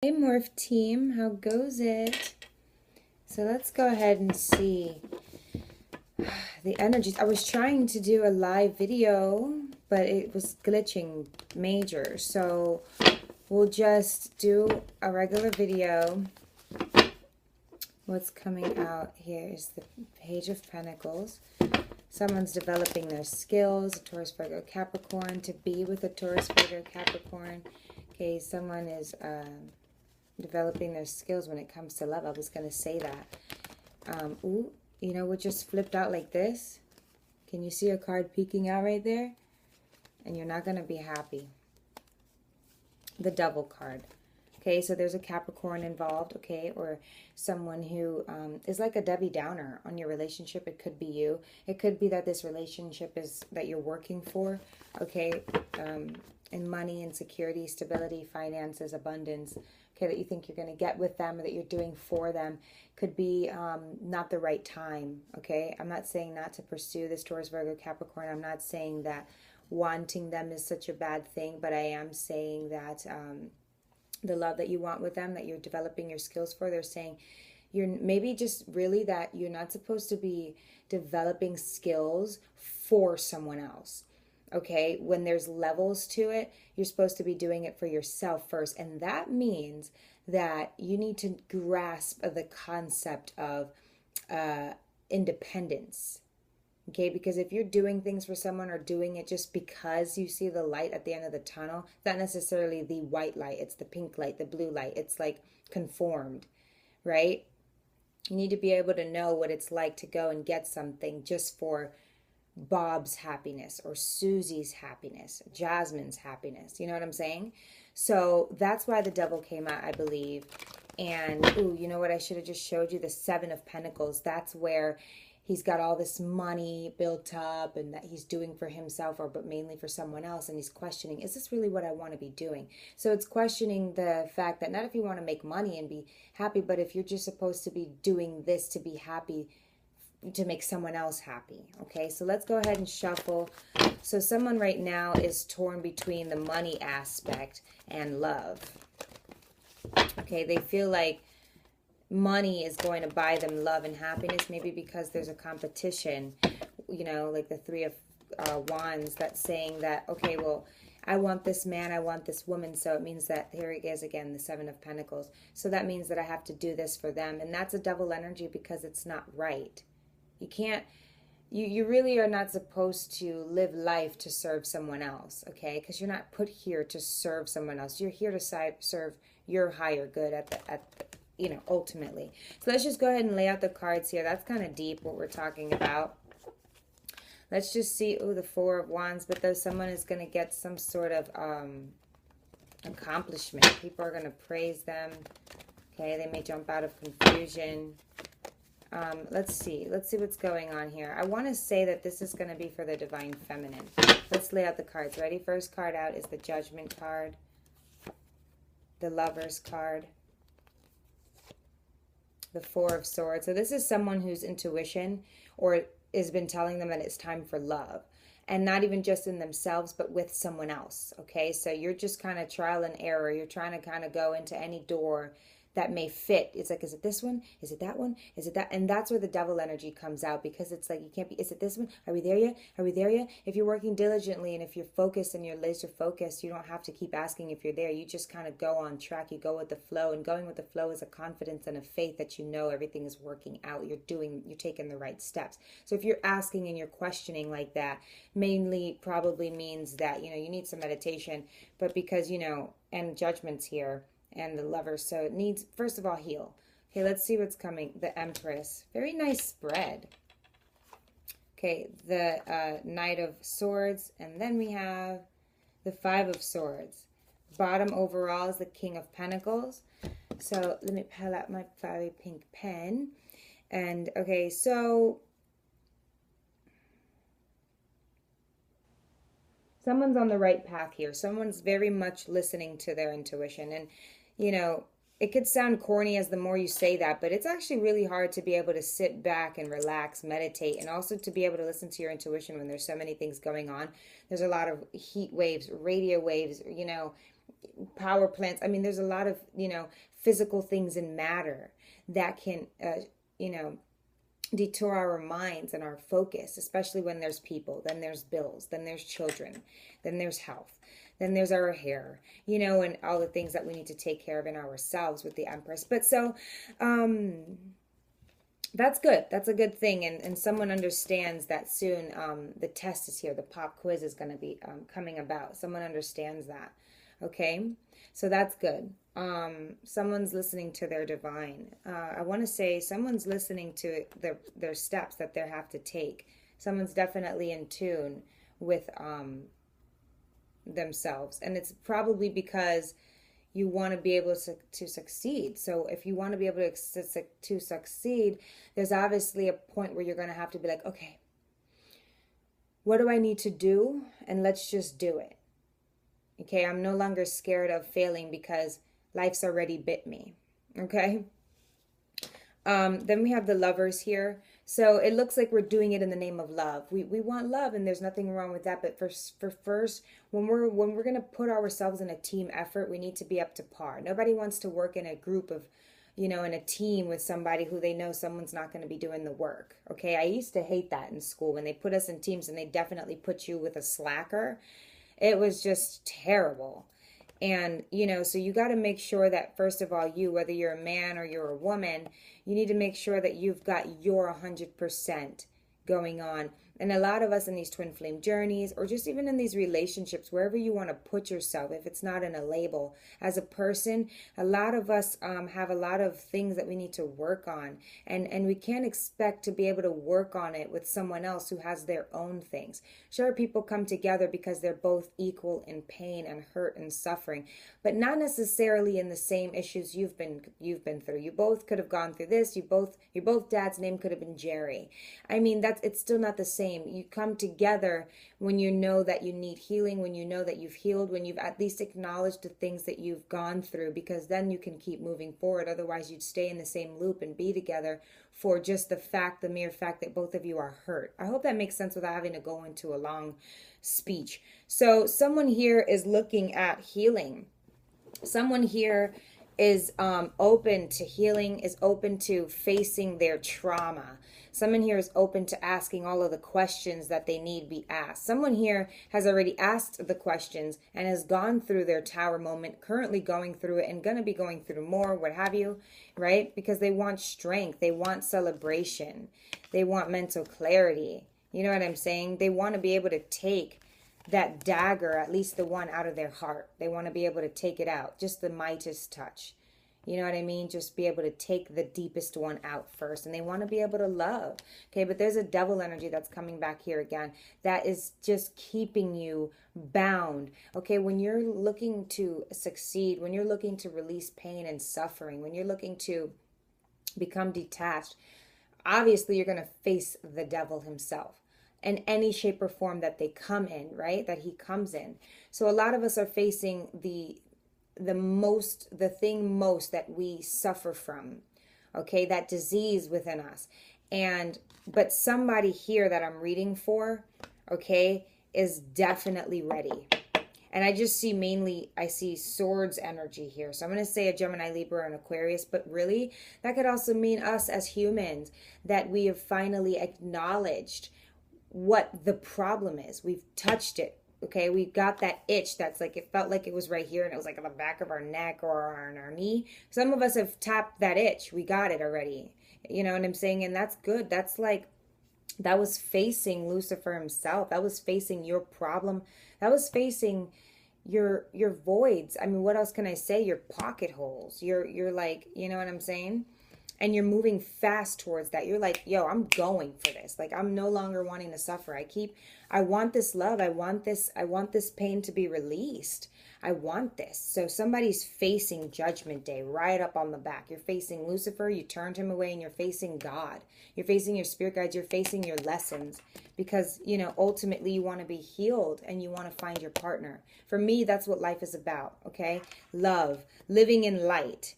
Hey Morph team, how goes it? So let's go ahead and see the energies. I was trying to do a live video, but it was glitching major. So we'll just do a regular video. What's coming out here is the Page of Pentacles. Someone's developing their skills, a Taurus, Virgo, Capricorn, to be with a Taurus, Virgo, Capricorn. Okay, someone is developing their skills when it comes to love. I was going to say that. Ooh, you know what just flipped out like this? Can you see a card peeking out right there? And you're not going to be happy. The Devil card. Okay, so there's a Capricorn involved, okay, or someone who is like a Debbie Downer on your relationship. It could be you. It could be that this relationship is that you're working for, okay, in money and security, stability, finances, abundance, okay, that you think you're going to get with them or that you're doing for them. Could be not the right time, okay? I'm not saying not to pursue this Taurus, Virgo, Capricorn. I'm not saying that wanting them is such a bad thing, but I am saying that the love that you want with them, that you're developing your skills for, they're saying you're maybe just really that you're not supposed to be developing skills for someone else. Okay, when there's levels to it, you're supposed to be doing it for yourself first. And that means that you need to grasp the concept of independence. Okay, because if you're doing things for someone or doing it just because you see the light at the end of the tunnel, it's not necessarily the white light, it's the pink light, the blue light. It's like conformed, right? You need to be able to know what it's like to go and get something just for Bob's happiness or Susie's happiness, Jasmine's happiness. You know what I'm saying? So that's why the Devil came out, I believe. And, ooh, you know what? I should have just showed you the Seven of Pentacles. That's where he's got all this money built up and that he's doing for himself but mainly for someone else. And he's questioning, is this really what I want to be doing? So it's questioning the fact that not if you want to make money and be happy, but if you're just supposed to be doing this to be happy, to make someone else happy. Okay, so let's go ahead and shuffle. So someone right now is torn between the money aspect and love. Okay, they feel like money is going to buy them love and happiness, maybe because there's a competition, you know, like the Three of Wands, that's saying that, okay, well, I want this man, I want this woman, so it means that, here it is again, the Seven of Pentacles. So that means that I have to do this for them, and that's a double energy because it's not right. You can't, you really are not supposed to live life to serve someone else, okay? Because you're not put here to serve someone else. You're here to serve your higher good at the you know, ultimately. So let's just go ahead and lay out the cards here. That's kind of deep what we're talking about. Let's just see, oh, the Four of Wands, but though someone is going to get some sort of accomplishment. People are going to praise them. Okay, they may jump out of confusion. Let's see what's going on here. I want to say that this is going to be for the Divine Feminine. Let's lay out the cards. Ready? First card out is the Judgment card, the Lovers card, the Four of Swords. So this is someone whose intuition or has been telling them that it's time for love. And not even just in themselves, but with someone else. Okay, so you're just kind of trial and error. You're trying to kind of go into any door that may fit. It's like, is it this one? Is it that one? Is it that? And that's where the Devil energy comes out, because it's like, you can't be, is it this one? Are we there yet? Are we there yet? If you're working diligently and if you're focused and you're laser focused, you don't have to keep asking if you're there. You just kind of go on track. You go with the flow, and going with the flow is a confidence and a faith that you know everything is working out. You're taking the right steps. So if you're asking and you're questioning like that, mainly probably means that, you know, you need some meditation, but because, you know, and Judgment's here, and the Lovers, so it needs, first of all, heal. Okay, let's see what's coming. The Empress, very nice spread. Okay, the Knight of Swords, and then we have the Five of Swords. Bottom overall is the King of Pentacles. So let me pull out my fiery pink pen. And okay, so someone's on the right path here. Someone's very much listening to their intuition. And, you know, it could sound corny as the more you say that, but it's actually really hard to be able to sit back and relax, meditate, and also to be able to listen to your intuition when there's so many things going on. There's a lot of heat waves, radio waves, you know, power plants. I mean, there's a lot of, physical things in matter that can, you know, detour our minds and our focus, especially when there's people, then there's bills, then there's children, then there's health, then there's our hair, and all the things that we need to take care of in ourselves with the Empress. But so, that's good. That's a good thing. And someone understands that soon. The test is here. The pop quiz is going to be coming about. Someone understands that. Okay. So that's good. Someone's listening to their divine. I want to say someone's listening to their steps that they have to take. Someone's definitely in tune with themselves. And it's probably because you want to be able to succeed. So if you want to be able to succeed, there's obviously a point where you're going to have to be like, okay, what do I need to do? And let's just do it. Okay, I'm no longer scared of failing because life's already bit me. Okay. Then we have the Lovers here. So it looks like we're doing it in the name of love. We want love, and there's nothing wrong with that. But for first, when we're gonna put ourselves in a team effort, we need to be up to par. Nobody wants to work in a group of, in a team with somebody who they know someone's not going to be doing the work. Okay, I used to hate that in school when they put us in teams and they definitely put you with a slacker. It was just terrible. And, so you got to make sure that, first of all, whether you're a man or you're a woman, you need to make sure that you've got your 100% going on. And a lot of us in these twin flame journeys, or just even in these relationships, wherever you want to put yourself, if it's not in a label, as a person, a lot of us have a lot of things that we need to work on. And we can't expect to be able to work on it with someone else who has their own things. Sure, people come together because they're both equal in pain and hurt and suffering, but not necessarily in the same issues you've been through. You both could have gone through this. Your both dad's name could have been Jerry. I mean, it's still not the same. You come together when you know that you need healing, when you know that you've healed, when you've at least acknowledged the things that you've gone through, because then you can keep moving forward. Otherwise, you'd stay in the same loop and be together for just the mere fact that both of you are hurt. I hope that makes sense without having to go into a long speech. So someone here is looking at healing. Someone here is open to healing, is open to facing their trauma. Someone here is open to asking all of the questions that they need be asked. Someone here has already asked the questions and has gone through their tower moment, currently going through it and going to be going through more, what have you, right? Because they want strength. They want celebration. They want mental clarity. You know what I'm saying? They want to be able to take that dagger, at least the one, out of their heart. They want to be able to take it out, just the Midas touch. You know what I mean? Just be able to take the deepest one out first. And they want to be able to love. Okay, but there's a devil energy that's coming back here again. That is just keeping you bound. Okay, when you're looking to succeed, when you're looking to release pain and suffering, when you're looking to become detached, obviously you're going to face the devil himself in any shape or form that they come in, right? That he comes in. So a lot of us are facing the thing most that we suffer from, okay, that disease within us. But somebody here that I'm reading for, okay, is definitely ready. And I just see I see swords energy here. So I'm going to say a Gemini, Libra, and Aquarius, but really that could also mean us as humans, that we have finally acknowledged what the problem is. We've touched it. Okay, we got that itch that's like, it felt like it was right here and it was like on the back of our neck or on our knee. Some of us have tapped that itch. We got it already. You know what I'm saying? And that's good. That's like, that was facing Lucifer himself. That was facing your problem. That was facing your voids. I mean, what else can I say? Your pocket holes. You're like, you know what I'm saying? And you're moving fast towards that. You're like, yo, I'm going for this. Like, I'm no longer wanting to suffer. I want this love. I want this pain to be released. I want this. So somebody's facing Judgment Day right up on the back. You're facing Lucifer. You turned him away, and you're facing God. You're facing your spirit guides. You're facing your lessons, because, ultimately you want to be healed and you want to find your partner. For me, that's what life is about. Okay. Love, living in light.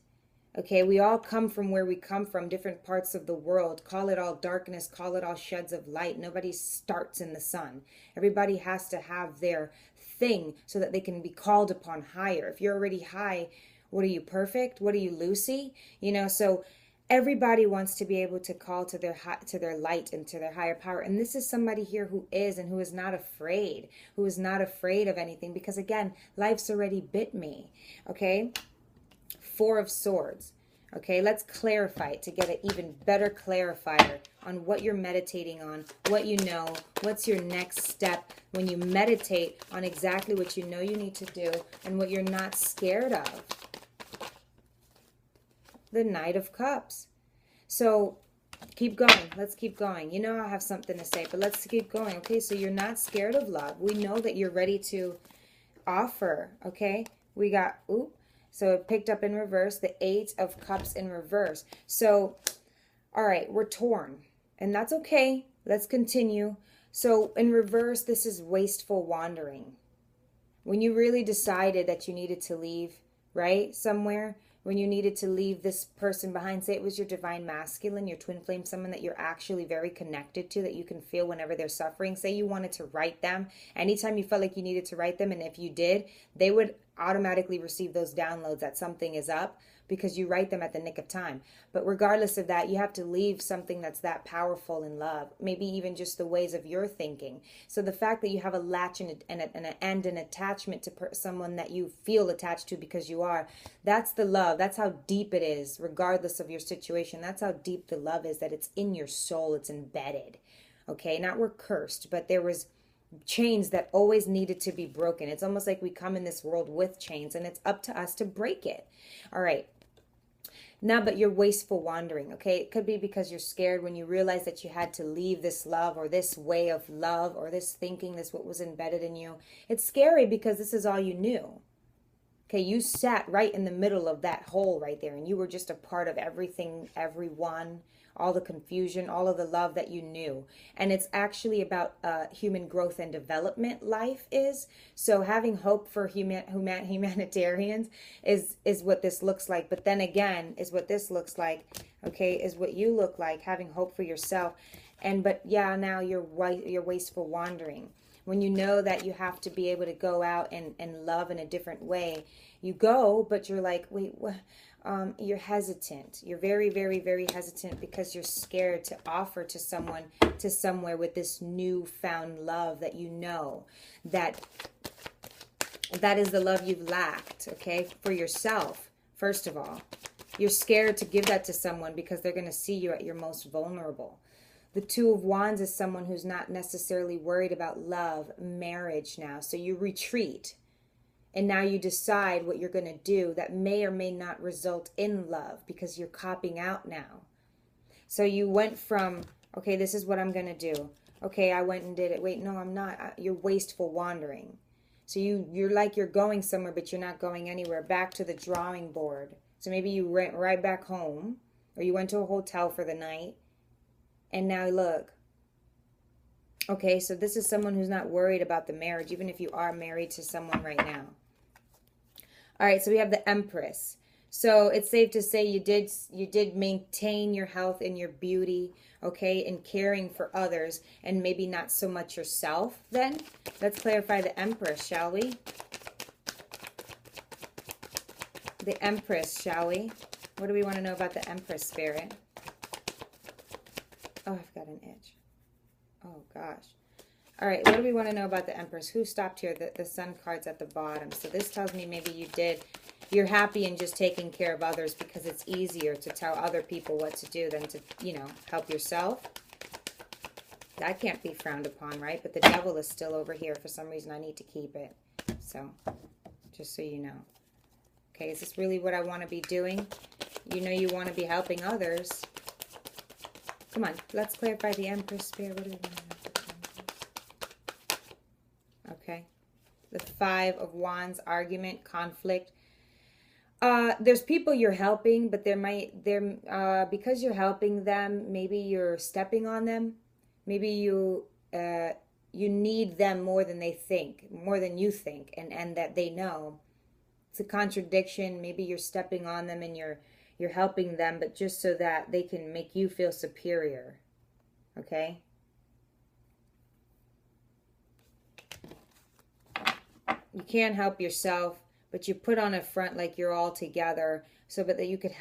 Okay, we all come from where we come from, different parts of the world. Call it all darkness, call it all sheds of light. Nobody starts in the sun. Everybody has to have their thing so that they can be called upon higher. If you're already high, what are you, perfect? What are you, Lucy? You know, so everybody wants to be able to call to their light and to their higher power. And this is somebody here who is, and who is not afraid, of anything, because again, life's already bit me. Okay? Four of Swords. Okay, let's clarify it to get an even better clarifier on what you're meditating on, what you know, what's your next step when you meditate on exactly what you know you need to do and what you're not scared of. The Knight of Cups. So keep going. Let's keep going. You know I have something to say, but let's keep going. Okay, so you're not scared of love. We know that you're ready to offer. Okay, we got, so it picked up in reverse, the Eight of Cups in reverse. So, all right, we're torn, and that's okay. Let's continue. So in reverse, this is wasteful wandering. When you really decided that you needed to leave, right, somewhere, when you needed to leave this person behind, say it was your divine masculine, your twin flame, someone that you're actually very connected to, that you can feel whenever they're suffering. Say you wanted to write them. Anytime you felt like you needed to write them, and if you did, they would automatically receive those downloads that something is up, because you write them at the nick of time. But regardless of that, you have to leave something that's that powerful in love, maybe even just the ways of your thinking. So the fact that you have a latch and an attachment to someone that you feel attached to because you are, that's the love. That's how deep it is, regardless of your situation. That's how deep the love is, that it's in your soul. It's embedded. Okay, not we're cursed, but there was chains that always needed to be broken. It's almost like we come in this world with chains, and it's up to us to break it. All right. Now, but you're wasteful wandering, okay? It could be because you're scared when you realize that you had to leave this love or this way of love or this thinking, this what was embedded in you. It's scary because this is all you knew. Okay, you sat right in the middle of that hole right there, and you were just a part of everything, everyone, all the confusion, all of the love that you knew. And it's actually about human growth and development, life is. So having hope for humanitarians is what this looks like. But then again, is what this looks like, okay, is what you look like, having hope for yourself. But yeah, now you're wasteful wandering. When you know that you have to be able to go out and love in a different way, you go, but you're like, wait, what? You're hesitant. You're very, very, very hesitant because you're scared to offer to someone, to somewhere with this newfound love that you know that is the love you've lacked, okay, for yourself. First of all, you're scared to give that to someone because they're going to see you at your most vulnerable. The Two of Wands is someone who's not necessarily worried about love, marriage now. So you retreat. And now you decide what you're going to do that may or may not result in love because you're copping out now. So you went from, okay, this is what I'm going to do. Okay, I went and did it. Wait, no, I'm not. You're wasteful wandering. So you're like you're going somewhere, but you're not going anywhere. Back to the drawing board. So maybe you went right back home, or you went to a hotel for the night. And now look. Okay, so this is someone who's not worried about the marriage, even if you are married to someone right now. All right, so we have the Empress. So it's safe to say you did maintain your health and your beauty, okay, and caring for others, and maybe not so much yourself then. Let's clarify the Empress, shall we? The Empress, shall we? What do we want to know about the Empress, Spirit? Oh, I've got an itch. Oh, gosh. All right, what do we want to know about the Empress? Who stopped here? The Sun card's at the bottom. So this tells me maybe you're happy in just taking care of others because it's easier to tell other people what to do than to, help yourself. That can't be frowned upon, right? But the Devil is still over here. For some reason, I need to keep it. So, just so you know. Okay, is this really what I want to be doing? You know you want to be helping others. Come on, let's clarify the Empress, Spirit. What do we want to know? Okay, the Five of Wands, argument, conflict. There's people you're helping, but because you're helping them, maybe you're stepping on them. Maybe you need them more than they think, more than you think, and that they know. It's a contradiction. Maybe you're stepping on them and you're helping them, but just so that they can make you feel superior. Okay? you can't help yourself, but you put on a front like you're all together so that you could